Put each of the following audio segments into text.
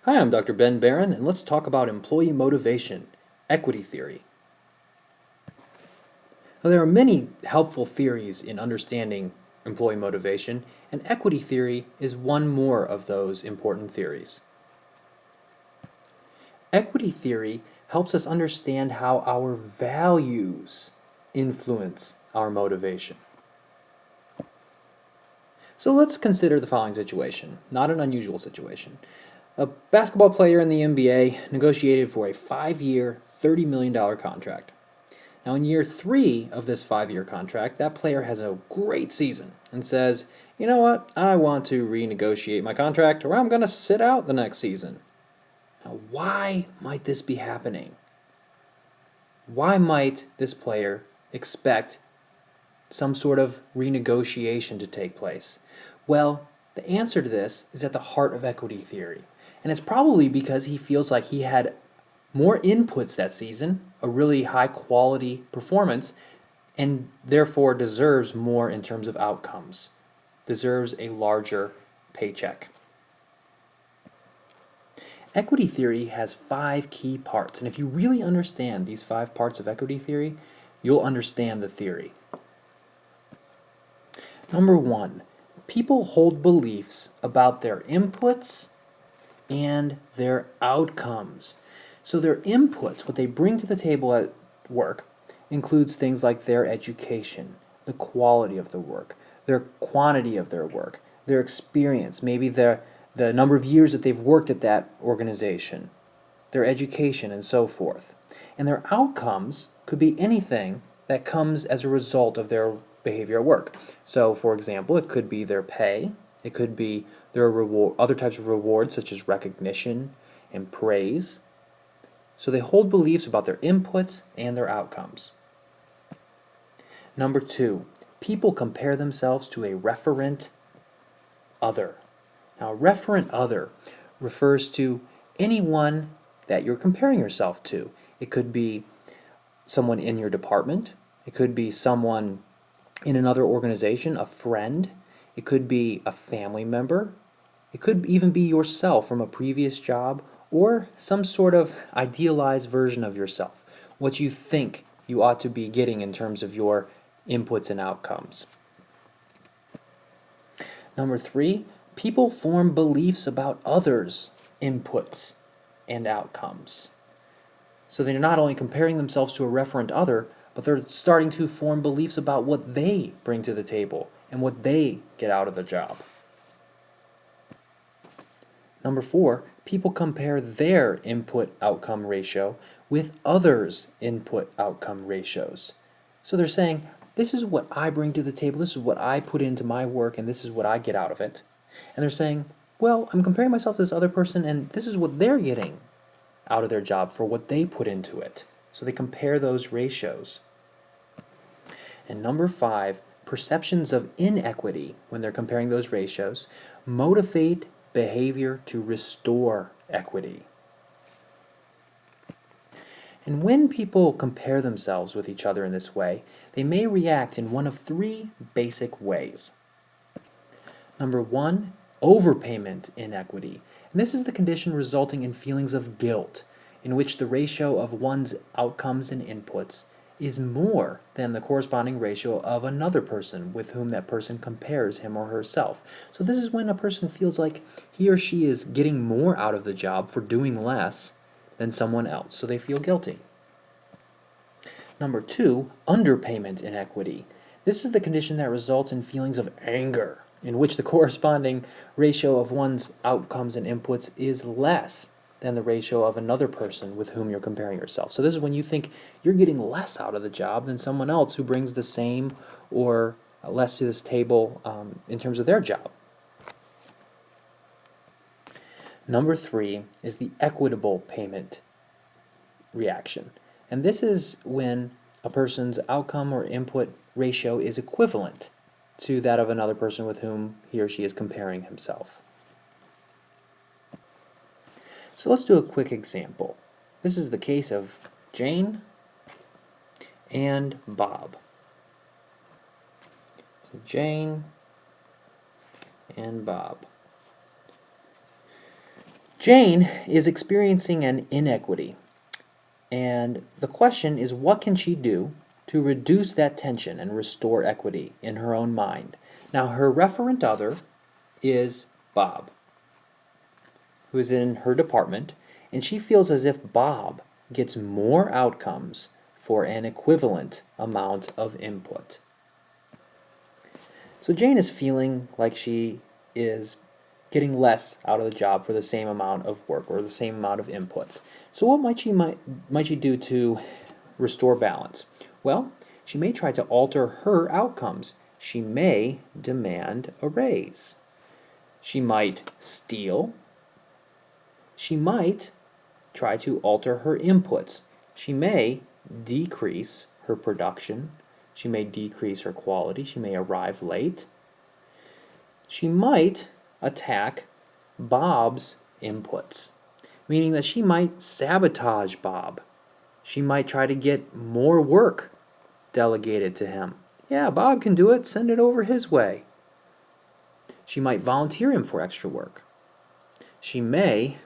Hi, I'm Dr. Ben Barron, and let's talk about employee motivation, equity theory. Now, there are many helpful theories in understanding employee motivation, and equity theory is one more of those important theories. Equity theory helps us understand how our values influence our motivation. So let's consider the following situation, not an unusual situation. A basketball player in the NBA negotiated for a 5-year, $30 million contract. Now, in year 3 of this 5-year contract, that player has a great season and says, you know what, I want to renegotiate my contract or I'm going to sit out the next season. Now, why might this be happening? Why might this player expect some sort of renegotiation to take place? Well, the answer to this is at the heart of equity theory. And it's probably because he feels like he had more inputs that season, a really high quality performance, and therefore deserves more in terms of outcomes, deserves a larger paycheck. Equity theory has 5 key parts, and if you really understand these 5 parts of equity theory, you'll understand the theory. Number 1, people hold beliefs about their inputs and their outcomes. So their inputs, what they bring to the table at work, includes things like their education, the quality of the work, their quantity of their work, their experience, maybe the number of years that they've worked at that organization, their education, and so forth. And their outcomes could be anything that comes as a result of their behavior at work. So, for example, it could be their pay, it could be their reward, other types of rewards such as recognition and praise. So they hold beliefs about their inputs and their outcomes. Number 2, people compare themselves to a referent other. Now, a referent other refers to anyone that you're comparing yourself to. It could be someone in your department. It could be someone in another organization, a friend. It could be a family member. It could even be yourself from a previous job or some sort of idealized version of yourself, what you think you ought to be getting in terms of your inputs and outcomes. Number 3, people form beliefs about others' inputs and outcomes. So they're not only comparing themselves to a referent other, but they're starting to form beliefs about what they bring to the table and what they get out of the job. Number 4, people compare their input-outcome ratio with others' input-outcome ratios. So they're saying, this is what I bring to the table, this is what I put into my work, and this is what I get out of it. And they're saying, well, I'm comparing myself to this other person, and this is what they're getting out of their job for what they put into it. So they compare those ratios. And number 5, perceptions of inequity, when they're comparing those ratios, motivate behavior to restore equity. And when people compare themselves with each other in this way, they may react in one of 3 basic ways. Number 1, overpayment inequity. And this is the condition resulting in feelings of guilt, in which the ratio of one's outcomes and inputs is more than the corresponding ratio of another person with whom that person compares him or herself. So this is when a person feels like he or she is getting more out of the job for doing less than someone else, so they feel guilty. Number 2, underpayment inequity. This is the condition that results in feelings of anger, in which the corresponding ratio of one's outcomes and inputs is less than the ratio of another person with whom you're comparing yourself. So this is when you think you're getting less out of the job than someone else who brings the same or less to this table in terms of their job. Number 3 is the equitable payment reaction. And this is when a person's outcome or input ratio is equivalent to that of another person with whom he or she is comparing himself. So let's do a quick example. This is the case of Jane and Bob. So Jane and Bob. Jane is experiencing an inequity, and the question is, what can she do to reduce that tension and restore equity in her own mind? Now, her referent other is Bob, who is in her department, and she feels as if Bob gets more outcomes for an equivalent amount of input. So Jane is feeling like she is getting less out of the job for the same amount of work or the same amount of inputs. So what might she do to restore balance? Well, she may try to alter her outcomes. She may demand a raise. She might steal. She might try to alter her inputs. She may decrease her production. She may decrease her quality. She may arrive late. She might attack Bob's inputs, meaning that she might sabotage Bob. She might try to get more work delegated to him. Yeah, Bob can do it. Send it over his way. She might volunteer him for extra work. She may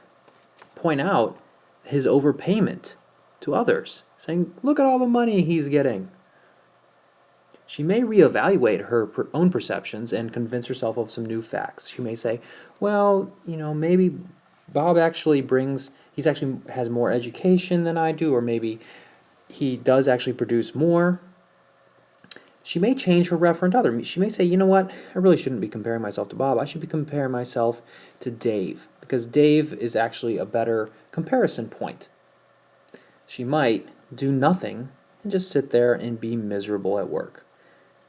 point out his overpayment to others, saying, look at all the money he's getting. She may reevaluate her own perceptions and convince herself of some new facts. She may say, well, maybe Bob he actually has more education than I do, or maybe he does actually produce more. She may change her referent other. She may say, you know what, I really shouldn't be comparing myself to Bob. I should be comparing myself to Dave, because Dave is actually a better comparison point. She might do nothing and just sit there and be miserable at work.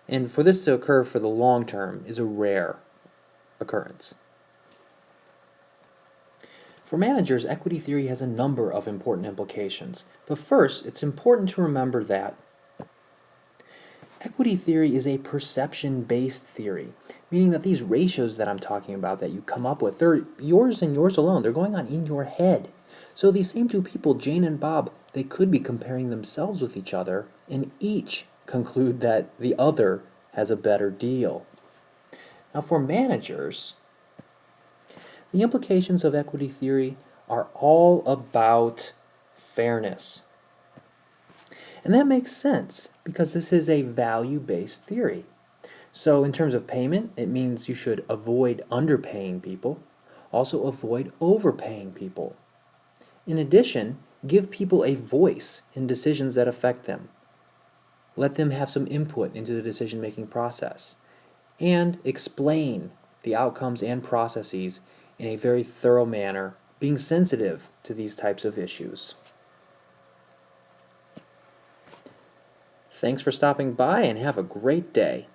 And for this to occur for the long term is a rare occurrence. For managers, equity theory has a number of important implications. But first, it's important to remember that equity theory is a perception-based theory, meaning that these ratios that I'm talking about that you come up with, they're yours and yours alone. They're going on in your head. So these same two people, Jane and Bob, they could be comparing themselves with each other and each conclude that the other has a better deal. Now for managers, the implications of equity theory are all about fairness. And that makes sense because this is a value-based theory. So in terms of payment, it means you should avoid underpaying people, also avoid overpaying people. In addition, give people a voice in decisions that affect them. Let them have some input into the decision-making process. And explain the outcomes and processes in a very thorough manner, being sensitive to these types of issues. Thanks for stopping by and have a great day.